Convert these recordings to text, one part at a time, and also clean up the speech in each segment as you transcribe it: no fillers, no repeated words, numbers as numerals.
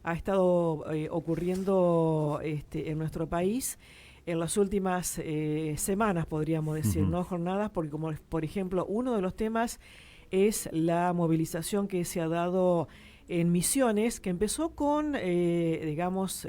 ha estado ocurriendo en nuestro país en las últimas semanas, podríamos decir, Ujú. no jornadas, porque como por ejemplo uno de los temas es la movilización que se ha dado en Misiones, que empezó con, digamos,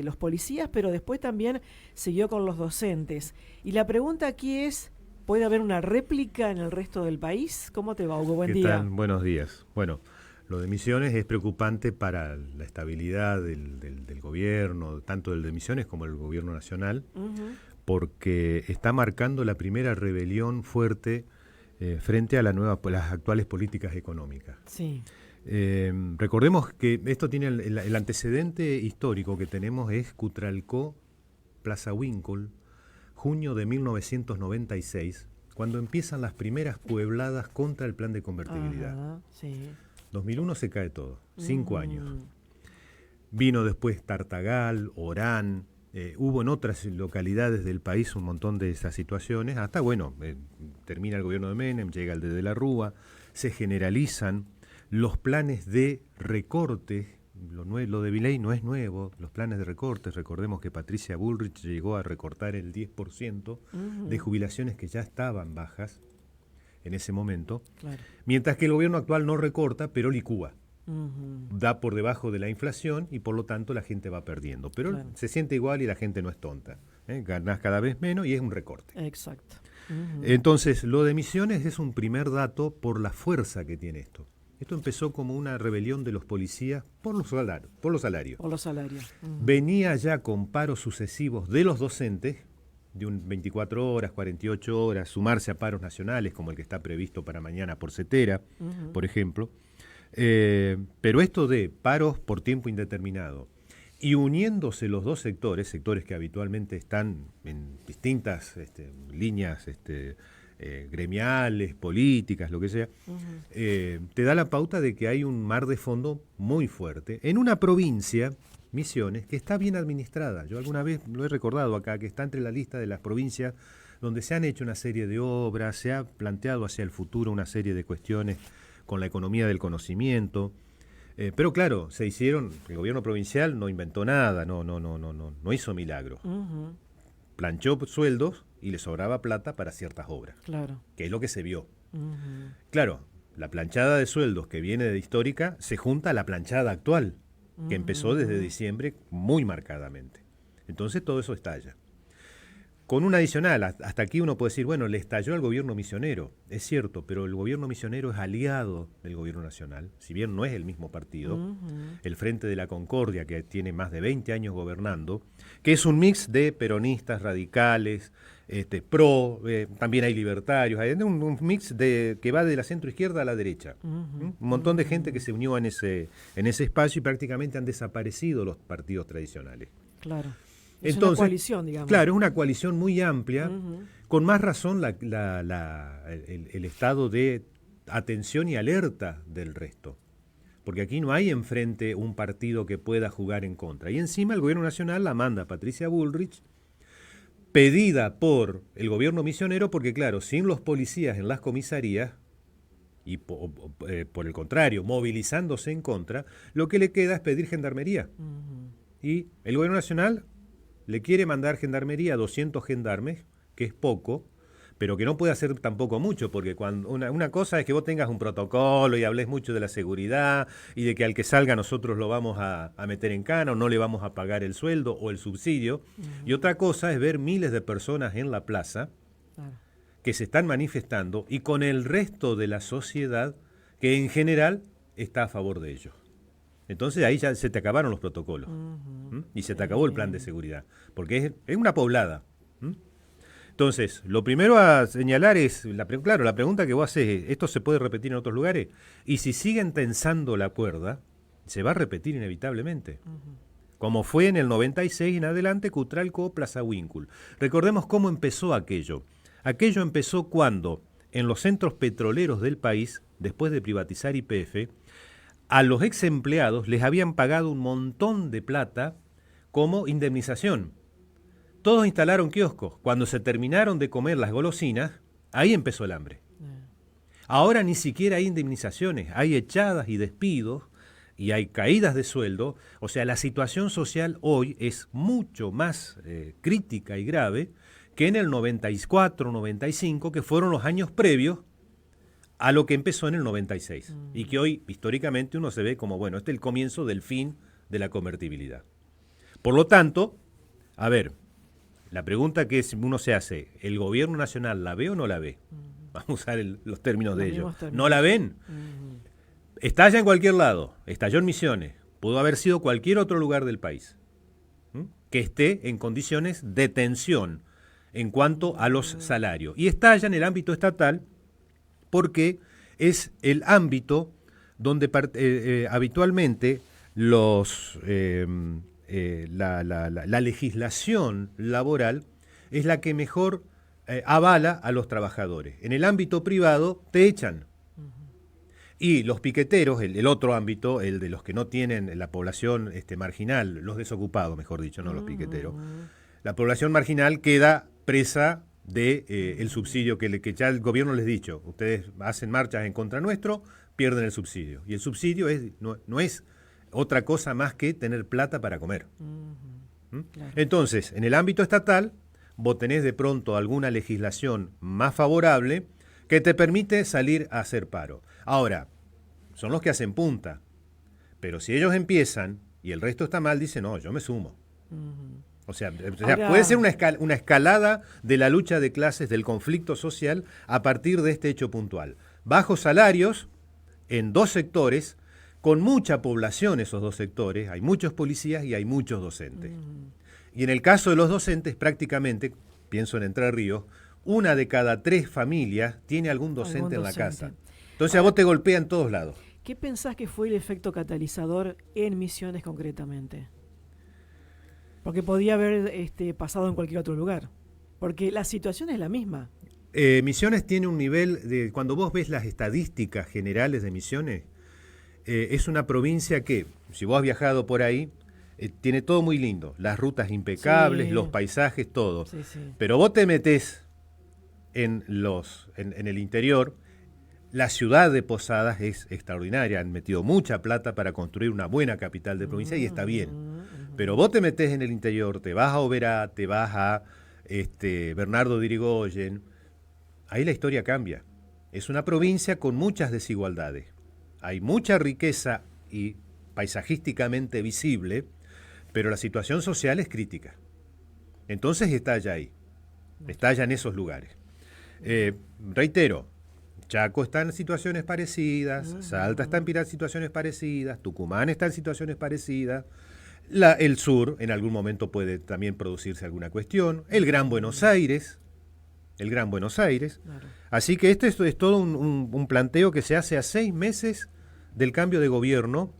los policías, pero después también siguió con los docentes. Y la pregunta aquí es, ¿puede haber una réplica en el resto del país? ¿Cómo te va, Hugo? Buen ¿Qué día. tal? Buenos días. Bueno, lo de Misiones es preocupante para la estabilidad del gobierno, tanto del de Misiones como el gobierno nacional, Ujú. porque está marcando la primera rebelión fuerte frente a las actuales políticas económicas. Sí. Recordemos que esto tiene el antecedente histórico que tenemos es Cutralcó, Plaza Winkle, junio de 1996, cuando empiezan las primeras puebladas contra el plan de convertibilidad. Ajá, sí. 2001 se cae todo, 5 años. Ujú. Vino después Tartagal, Orán, hubo en otras localidades del país un montón de esas situaciones, hasta bueno, termina el gobierno de Menem, llega el de la Rúa, se generalizan los planes de recorte. Lo de Milei no es nuevo, los planes de recortes, recordemos que Patricia Bullrich llegó a recortar el 10% de Ujú. jubilaciones que ya estaban bajas en ese momento, Claro. mientras que el gobierno actual no recorta, pero licúa, Ujú. da por debajo de la inflación y por lo tanto la gente va perdiendo. Pero Claro. se siente igual y la gente no es tonta. Ganás cada vez menos y es un recorte. Exacto. Ujú. Entonces, lo de Misiones es un primer dato por la fuerza que tiene esto. Esto empezó como una rebelión de los policías por los salarios. Por los salarios. Por los salarios. Ujú. Venía ya con paros sucesivos de los docentes, de un 24 horas, 48 horas, sumarse a paros nacionales como el que está previsto para mañana por CETERA, Ujú. por ejemplo. Pero esto de paros por tiempo indeterminado y uniéndose los dos sectores, sectores que habitualmente están en distintas líneas gremiales, políticas, lo que sea, Ujú. te da la pauta de que hay un mar de fondo muy fuerte en una provincia, Misiones, que está bien administrada. Yo alguna vez lo he recordado acá, que está entre la lista de las provincias donde se han hecho una serie de obras, se ha planteado hacia el futuro una serie de cuestiones con la economía del conocimiento. Pero claro, se hicieron, el gobierno provincial no inventó nada, no hizo milagros. Ujú. Planchó sueldos y le sobraba plata para ciertas obras, Claro. que es lo que se vio. Ujú. Claro, la planchada de sueldos que viene de histórica se junta a la planchada actual, que empezó desde Ujú. diciembre muy marcadamente. Entonces todo eso estalla. Con un adicional, hasta aquí uno puede decir, bueno, le estalló al gobierno misionero, es cierto, pero el gobierno misionero es aliado del gobierno nacional, si bien no es el mismo partido, Ujú. el Frente de la Concordia, que tiene más de 20 años gobernando, que es un mix de peronistas, radicales, también hay libertarios, hay un mix que va de la centro izquierda a la derecha. Ujú. Un montón de gente que Ujú. se unió en ese espacio y prácticamente han desaparecido los partidos tradicionales. Claro. Es una Entonces, coalición, digamos. claro, es una coalición muy amplia, Ujú. con más razón el estado de atención y alerta del resto. Porque aquí no hay enfrente un partido que pueda jugar en contra. Y encima el gobierno nacional la manda a Patricia Bullrich, pedida por el gobierno misionero, porque claro, sin los policías en las comisarías, y por el contrario, movilizándose en contra, lo que le queda es pedir gendarmería. Ujú. Y el gobierno nacional le quiere mandar gendarmería a 200 gendarmes, que es poco, pero que no puede hacer tampoco mucho, porque cuando una cosa es que vos tengas un protocolo y hables mucho de la seguridad y de que al que salga nosotros lo vamos a meter en cana o no le vamos a pagar el sueldo o el subsidio. Y Ujú. otra cosa es ver miles de personas en la plaza Claro. que se están manifestando y con el resto de la sociedad que en general está a favor de ellos. Entonces ahí ya se te acabaron los protocolos. Ujú. Y se te acabó el plan de seguridad, porque es una poblada. ¿M? Entonces, lo primero a señalar es, claro, la pregunta que vos haces es, ¿esto se puede repetir en otros lugares? Y si siguen tensando la cuerda, se va a repetir inevitablemente. Ujú. Como fue en el 96 en adelante, Cutralcó, Plaza Winkle. Recordemos cómo empezó aquello. Aquello empezó cuando, en los centros petroleros del país, después de privatizar YPF, a los ex empleados les habían pagado un montón de plata como indemnización. Todos instalaron kioscos. Cuando se terminaron de comer las golosinas, ahí empezó el hambre. Eh. Ahora ni siquiera hay indemnizaciones, hay echadas y despidos y hay caídas de sueldo, o sea, la situación social hoy es mucho más crítica y grave que en el 94, 95, que fueron los años previos a lo que empezó en el 96. Y que hoy, históricamente, uno se ve como, bueno, este es el comienzo del fin de la convertibilidad. Por lo tanto, a ver, la pregunta que uno se hace, ¿el gobierno nacional la ve o no la ve? Vamos a usar los términos de ellos. ¿No la ven? Estalla en cualquier lado, estalló en Misiones, pudo haber sido cualquier otro lugar del país que esté en condiciones de tensión en cuanto a los salarios. Y estalla en el ámbito estatal porque es el ámbito donde habitualmente la legislación laboral es la que mejor avala a los trabajadores. En el ámbito privado te echan. Y los piqueteros, el otro ámbito, el de los que no tienen la población marginal, los desocupados, mejor dicho, no los piqueteros, la población marginal queda presa de el subsidio que ya el gobierno les ha dicho. Ustedes hacen marchas en contra nuestro, pierden el subsidio. Y el subsidio no es otra cosa más que tener plata para comer. Claro. Entonces, en el ámbito estatal, vos tenés de pronto alguna legislación más favorable que te permite salir a hacer paro. Ahora, son los que hacen punta, pero si ellos empiezan y el resto está mal, dicen, no, yo me sumo. O sea, puede ser una escalada de la lucha de clases, del conflicto social, a partir de este hecho puntual. Bajos salarios en dos sectores, con mucha población esos dos sectores, hay muchos policías y hay muchos docentes. Y en el caso de los docentes, prácticamente, pienso en Entre Ríos, 1 de cada 3 familias tiene algún docente en la casa. Entonces a vos te golpea en todos lados. ¿Qué pensás que fue el efecto catalizador en Misiones concretamente? Porque podía haber pasado en cualquier otro lugar. Porque la situación es la misma. Misiones tiene un nivel de... Cuando vos ves las estadísticas generales de Misiones, es una provincia que, si vos has viajado por ahí, tiene todo muy lindo. Las rutas impecables, sí, los paisajes, todo. Sí, sí. Pero vos te metés en el interior. La ciudad de Posadas es extraordinaria, han metido mucha plata para construir una buena capital de provincia y está bien. Pero vos te metés en el interior, te vas a Oberá, te vas a Bernardo de Irigoyen, ahí la historia cambia. Es una provincia con muchas desigualdades. Hay mucha riqueza y paisajísticamente visible, pero la situación social es crítica. Entonces estalla ahí, estalla en esos lugares. Reitero, Chaco está en situaciones parecidas, Salta está en situaciones parecidas, Tucumán está en situaciones parecidas, el sur en algún momento puede también producirse alguna cuestión, el Gran Buenos Aires. Claro. Así que esto es todo un planteo que se hace a 6 meses del cambio de gobierno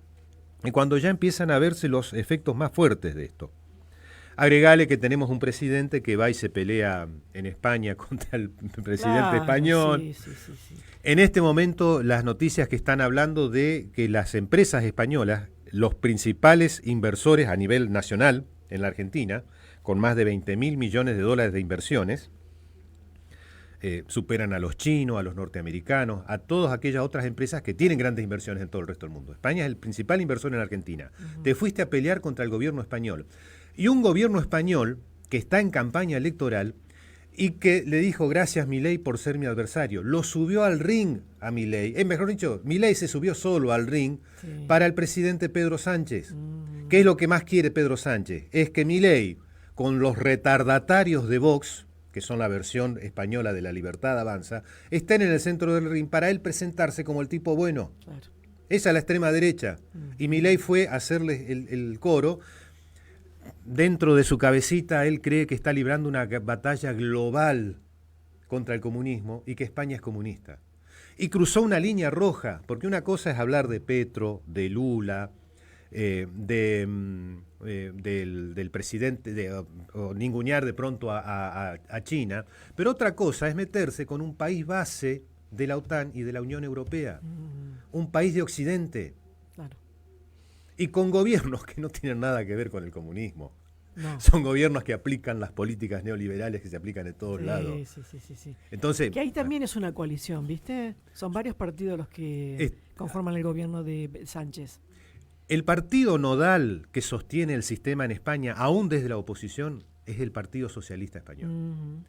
y cuando ya empiezan a verse los efectos más fuertes de esto. Agregale que tenemos un presidente que va y se pelea en España contra el presidente español. Sí. En este momento las noticias que están hablando de que las empresas españolas, los principales inversores a nivel nacional en la Argentina, con más de 20.000 millones de dólares de inversiones, superan a los chinos, a los norteamericanos, a todas aquellas otras empresas que tienen grandes inversiones en todo el resto del mundo. España es el principal inversor en la Argentina. Te fuiste a pelear contra el gobierno español. Y un gobierno español que está en campaña electoral y que le dijo gracias Milei por ser mi adversario. Lo subió al ring a Milei. Mejor dicho, Milei se subió solo al ring para el presidente Pedro Sánchez. ¿Qué es lo que más quiere Pedro Sánchez? Es que Milei, con los retardatarios de Vox, que son la versión española de La Libertad Avanza, estén en el centro del ring para él presentarse como el tipo bueno. Claro. Esa es la extrema derecha. Y Milei fue a hacerle el coro. Dentro de su cabecita él cree que está librando una batalla global contra el comunismo y que España es comunista. Y cruzó una línea roja, porque una cosa es hablar de Petro, de Lula, del presidente, o ningunear de pronto a China, pero otra cosa es meterse con un país base de la OTAN y de la Unión Europea, un país de Occidente. Claro. Y con gobiernos que no tienen nada que ver con el comunismo. No. Son gobiernos que aplican las políticas neoliberales que se aplican en todos lados. Sí. Entonces, que ahí también es una coalición, ¿viste? Son varios partidos los que conforman el gobierno de Sánchez. El partido nodal que sostiene el sistema en España, aún desde la oposición, es el Partido Socialista Español.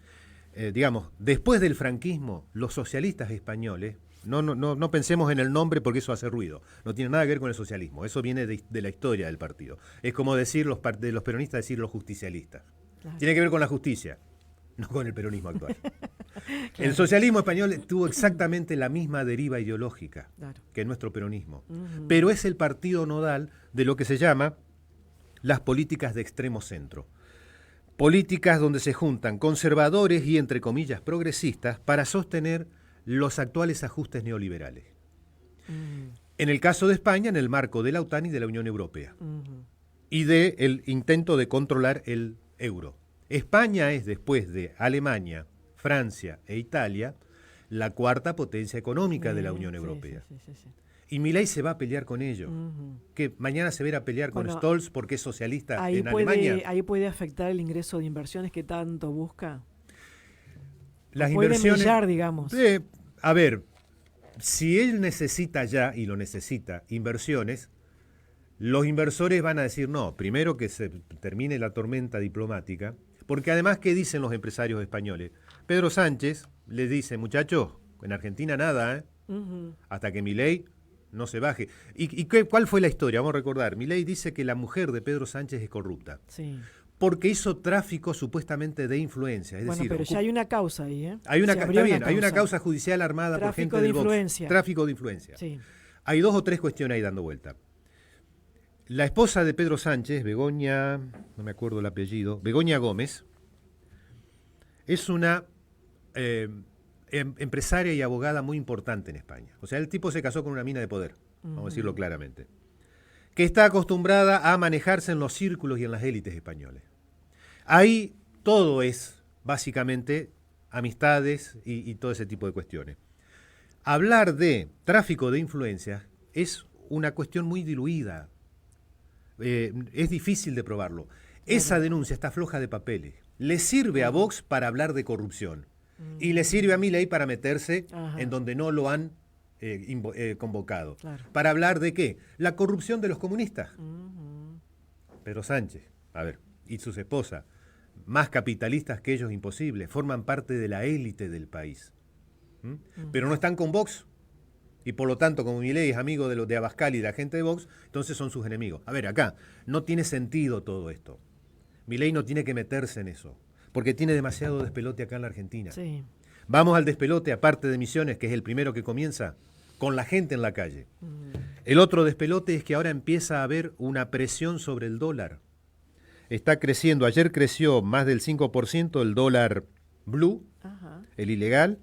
Digamos, después del franquismo, los socialistas españoles, no pensemos en el nombre porque eso hace ruido, no tiene nada que ver con el socialismo, eso viene de la historia del partido. Es como decir de los peronistas, decir los justicialistas. Claro. Tiene que ver con la justicia, no con el peronismo actual. Claro. El socialismo español tuvo exactamente la misma deriva ideológica que nuestro peronismo, pero es el partido nodal de lo que se llama las políticas de extremo centro. Políticas donde se juntan conservadores y, entre comillas, progresistas para sostener los actuales ajustes neoliberales. En el caso de España, en el marco de la OTAN y de la Unión Europea. Y del intento de controlar el euro. España es, después de Alemania, Francia e Italia, la cuarta potencia económica de la Unión Europea. Sí. Y Milei se va a pelear con ello. Que mañana se va a ir a pelear con Stolz porque es socialista en Alemania. Ahí puede afectar el ingreso de inversiones que tanto busca. Las inversiones, millar, digamos. A ver, si él necesita ya, y lo necesita, inversiones, los inversores van a decir no, primero que se termine la tormenta diplomática, porque además, ¿qué dicen los empresarios españoles? Pedro Sánchez les dice, muchachos, en Argentina nada, hasta que Milei no se baje. ¿Y cuál fue la historia? Vamos a recordar, Milei dice que la mujer de Pedro Sánchez es corrupta. Sí. Porque hizo tráfico supuestamente de influencia. Es decir, pero ya hay una causa ahí, ¿eh? Hay una causa judicial armada por gente del Vox. Tráfico de influencia. Sí. Hay 2 o 3 cuestiones ahí dando vuelta. La esposa de Pedro Sánchez, Begoña, no me acuerdo el apellido, Begoña Gómez, es una empresaria y abogada muy importante en España. O sea, el tipo se casó con una mina de poder, vamos a decirlo claramente, que está acostumbrada a manejarse en los círculos y en las élites españoles. Ahí todo es básicamente amistades y todo ese tipo de cuestiones. Hablar de tráfico de influencias es una cuestión muy diluida. Es difícil de probarlo. Esa denuncia está floja de papeles. Le sirve a Vox para hablar de corrupción y le sirve a Milei para meterse en donde no lo han convocado. Claro. ¿Para hablar de qué? La corrupción de los comunistas. Pedro Sánchez, a ver, y sus esposas, más capitalistas que ellos imposible, forman parte de la élite del país. Pero no están con Vox. Y por lo tanto, como Milei es amigo de Abascal y de la gente de Vox, entonces son sus enemigos. A ver, acá, no tiene sentido todo esto. Milei no tiene que meterse en eso, porque tiene demasiado despelote acá en la Argentina. Sí. Vamos al despelote, aparte de Misiones, que es el primero que comienza, con la gente en la calle. El otro despelote es que ahora empieza a haber una presión sobre el dólar. Está creciendo, ayer creció más del 5% el dólar blue, el ilegal,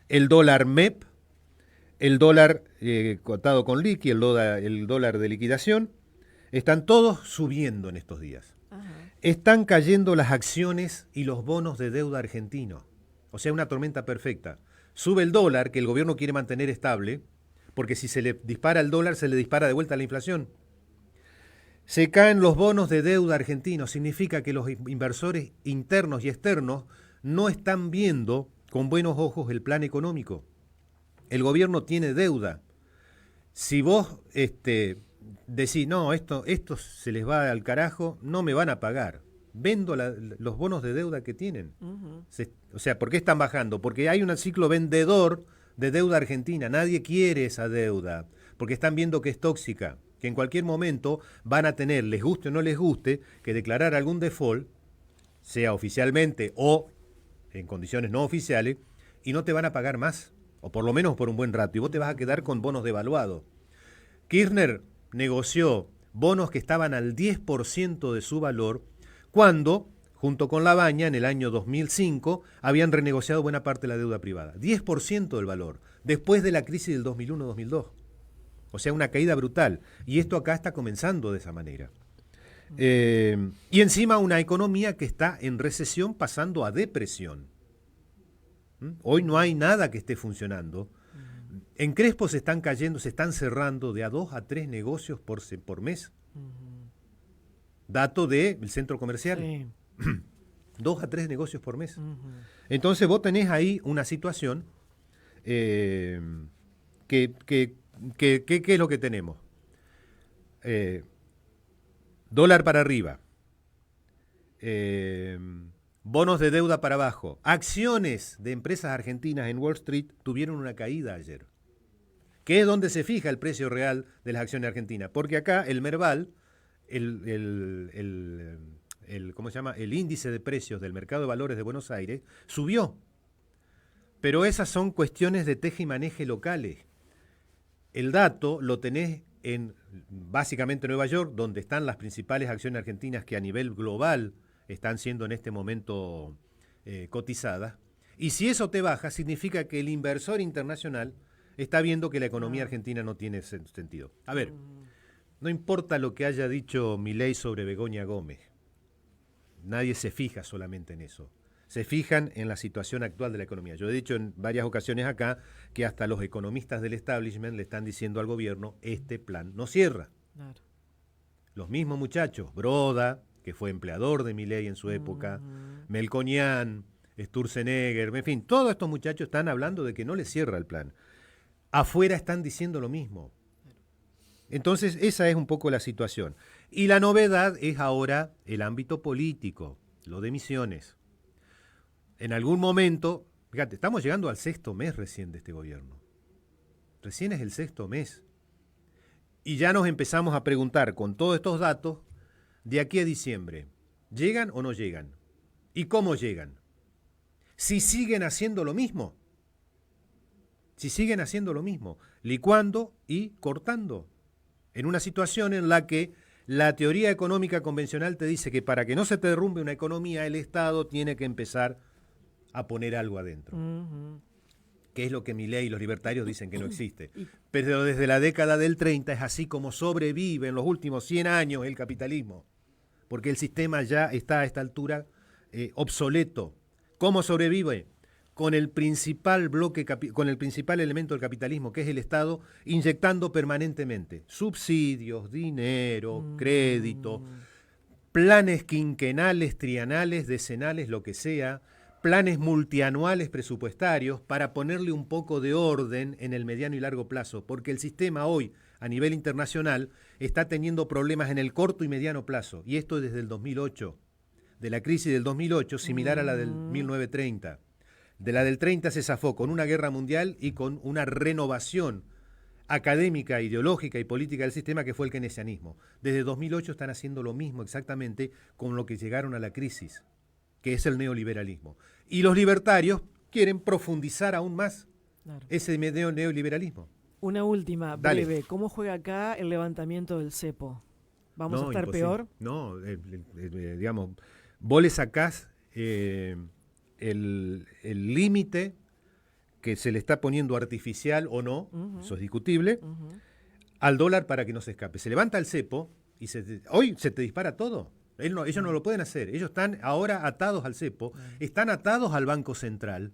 el dólar MEP, el dólar cotado con liqui, el dólar de liquidación, están todos subiendo en estos días. Están cayendo las acciones y los bonos de deuda argentinos. O sea, una tormenta perfecta. Sube el dólar, que el gobierno quiere mantener estable, porque si se le dispara el dólar, se le dispara de vuelta la inflación. Se caen los bonos de deuda argentinos. Significa que los inversores internos y externos no están viendo con buenos ojos el plan económico. El gobierno tiene deuda. Si vos decís, no, esto se les va al carajo, no me van a pagar. Vendo los bonos de deuda que tienen. O sea, ¿por qué están bajando? Porque hay un ciclo vendedor de deuda argentina. Nadie quiere esa deuda, porque están viendo que es tóxica, que en cualquier momento van a tener, les guste o no les guste, que declarar algún default, sea oficialmente o en condiciones no oficiales, y no te van a pagar más. O por lo menos por un buen rato, y vos te vas a quedar con bonos devaluados. Kirchner negoció bonos que estaban al 10% de su valor, cuando, junto con La Baña, en el año 2005, habían renegociado buena parte de la deuda privada. 10% del valor, después de la crisis del 2001-2002. O sea, una caída brutal. Y esto acá está comenzando de esa manera. Y encima una economía que está en recesión pasando a depresión. Hoy no hay nada que esté funcionando. En Crespo se están cayendo, se están cerrando de a 2 a 3 negocios por mes. Dato del centro comercial. Sí. 2 a 3 negocios por mes. Entonces vos tenés ahí una situación ¿qué es lo que tenemos? dólar para arriba, bonos de deuda para abajo, acciones de empresas argentinas en Wall Street tuvieron una caída ayer, que es donde se fija el precio real de las acciones argentinas, porque acá el Merval, ¿cómo se llama? El índice de precios del mercado de valores de Buenos Aires subió, pero esas son cuestiones de teje y maneje locales. El dato lo tenés en básicamente Nueva York, donde están las principales acciones argentinas que a nivel global están siendo en este momento cotizadas. Y si eso te baja, significa que el inversor internacional está viendo que la economía argentina no tiene sentido. A ver, no importa lo que haya dicho Milei sobre Begoña Gómez, nadie se fija solamente en eso. Se fijan en la situación actual de la economía. Yo he dicho en varias ocasiones acá que hasta los economistas del establishment le están diciendo al gobierno, este plan no cierra. Claro. Los mismos muchachos, Broda, que fue empleador de Milei en su época, Melconian, Sturzenegger, en fin, todos estos muchachos están hablando de que no les cierra el plan. Afuera están diciendo lo mismo. Entonces, esa es un poco la situación. Y la novedad es ahora el ámbito político, lo de Misiones. En algún momento, fíjate, estamos llegando al 6º mes recién de este gobierno. Recién es el 6º mes. Y ya nos empezamos a preguntar con todos estos datos, de aquí a diciembre, ¿llegan o no llegan? ¿Y cómo llegan? Si siguen haciendo lo mismo. Si siguen haciendo lo mismo, licuando y cortando. En una situación en la que la teoría económica convencional te dice que para que no se te derrumbe una economía, el Estado tiene que empezar a poner algo adentro. Que es lo que Milei y los libertarios dicen que no existe. Pero desde la década del 30 es así como sobrevive en los últimos 100 años el capitalismo. Porque el sistema ya está a esta altura obsoleto. ¿Cómo sobrevive? Con el principal con el principal elemento del capitalismo, que es el Estado, inyectando permanentemente subsidios, dinero, crédito, planes quinquenales, trienales, decenales, lo que sea, planes multianuales presupuestarios para ponerle un poco de orden en el mediano y largo plazo, porque el sistema hoy, a nivel internacional, está teniendo problemas en el corto y mediano plazo, y esto desde el 2008, de la crisis del 2008, similar a la del 1930. De la del 30 se zafó con una guerra mundial y con una renovación académica, ideológica y política del sistema que fue el keynesianismo. Desde 2008 están haciendo lo mismo exactamente con lo que llegaron a la crisis, que es el neoliberalismo. Y los libertarios quieren profundizar aún más ese neoliberalismo. Una última, Dale. breve. ¿Cómo juega acá el levantamiento del cepo? ¿Vamos a estar imposible. peor? No, digamos, vos le sacás el límite que se le está poniendo artificial o no, eso es discutible, al dólar para que no se escape. Se levanta el cepo y hoy se te dispara todo. Ellos no lo pueden hacer. Ellos están ahora atados al cepo, están atados al Banco Central.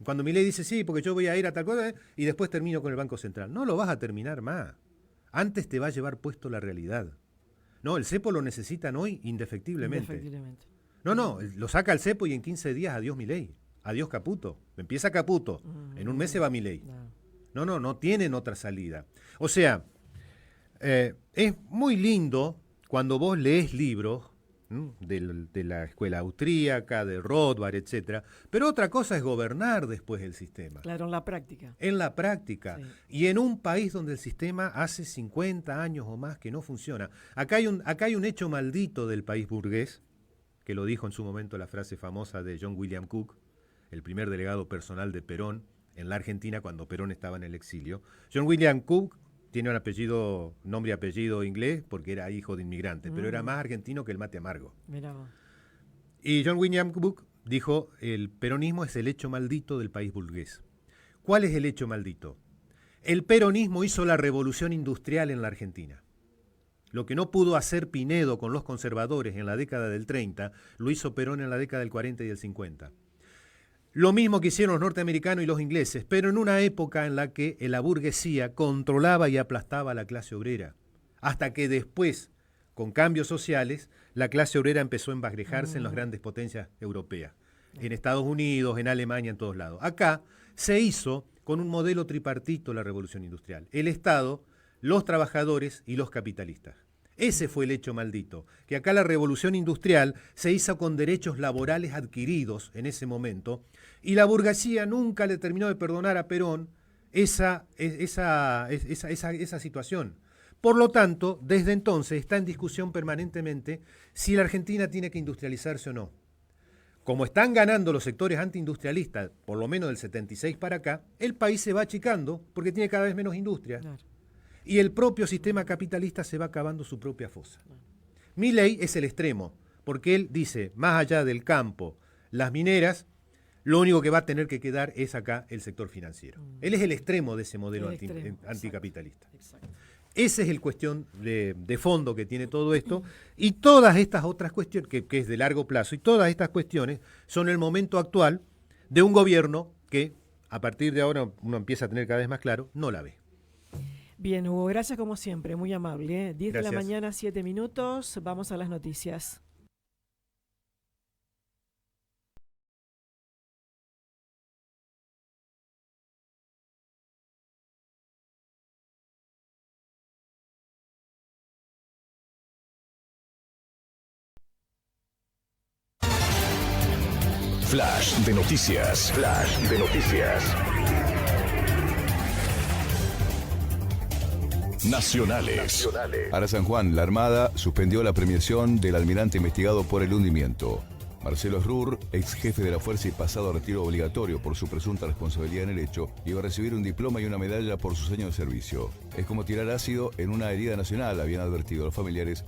Cuando Milei dice, sí, porque yo voy a ir a tal cosa, y después termino con el Banco Central. No lo vas a terminar más. Antes te va a llevar puesto la realidad. No, el cepo lo necesitan hoy indefectiblemente. No, lo saca el cepo y en 15 días adiós Milei. Adiós Caputo. Empieza Caputo. En un mes se va Milei. No tienen otra salida. O sea, es muy lindo cuando vos lees libros de la escuela austríaca, de Rothbard, etcétera, pero otra cosa es gobernar después el sistema. Claro, en la práctica. En la práctica. Sí. Y en un país donde el sistema hace 50 años o más que no funciona. Acá hay un hecho maldito del país burgués, que lo dijo en su momento la frase famosa de John William Cook, el primer delegado personal de Perón en la Argentina cuando Perón estaba en el exilio. John William Cook tiene un nombre y apellido inglés porque era hijo de inmigrante, pero era más argentino que el mate amargo. Mirá vos. Y John William Cook dijo, el peronismo es el hecho maldito del país burgués. ¿Cuál es el hecho maldito? El peronismo hizo la revolución industrial en la Argentina. Lo que no pudo hacer Pinedo con los conservadores en la década del 30, lo hizo Perón en la década del 40 y del 50. Lo mismo que hicieron los norteamericanos y los ingleses, pero en una época en la que la burguesía controlaba y aplastaba a la clase obrera. Hasta que después, con cambios sociales, la clase obrera empezó a embagrejarse en las grandes potencias europeas. En Estados Unidos, en Alemania, en todos lados. Acá se hizo con un modelo tripartito la revolución industrial. El Estado los trabajadores y los capitalistas. Ese fue el hecho maldito, que acá la revolución industrial se hizo con derechos laborales adquiridos en ese momento, y la burguesía nunca le terminó de perdonar a Perón esa situación. Por lo tanto, desde entonces está en discusión permanentemente si la Argentina tiene que industrializarse o no. Como están ganando los sectores antiindustrialistas, por lo menos del 76 para acá, el país se va achicando porque tiene cada vez menos industria. Claro. Y el propio sistema capitalista se va acabando su propia fosa. Milei es el extremo, porque él dice, más allá del campo, las mineras, lo único que va a tener que quedar es acá el sector financiero. Él es el extremo de ese modelo anticapitalista. Exacto. Esa es el cuestión de fondo que tiene todo esto, y todas estas otras cuestiones, que es de largo plazo, y todas estas cuestiones son el momento actual de un gobierno que, a partir de ahora uno empieza a tener cada vez más claro, no la ve. Bien, Hugo, gracias como siempre, muy amable. 10 Gracias. de la mañana, 7 minutos, vamos a las noticias. Flash de noticias. Flash de noticias. Nacionales. Para San Juan, la Armada suspendió la premiación del almirante investigado por el hundimiento. Marcelo Srur, ex jefe de la fuerza y pasado a retiro obligatorio por su presunta responsabilidad en el hecho, iba a recibir un diploma y una medalla por sus años de servicio. Es como tirar ácido en una herida nacional, habían advertido los familiares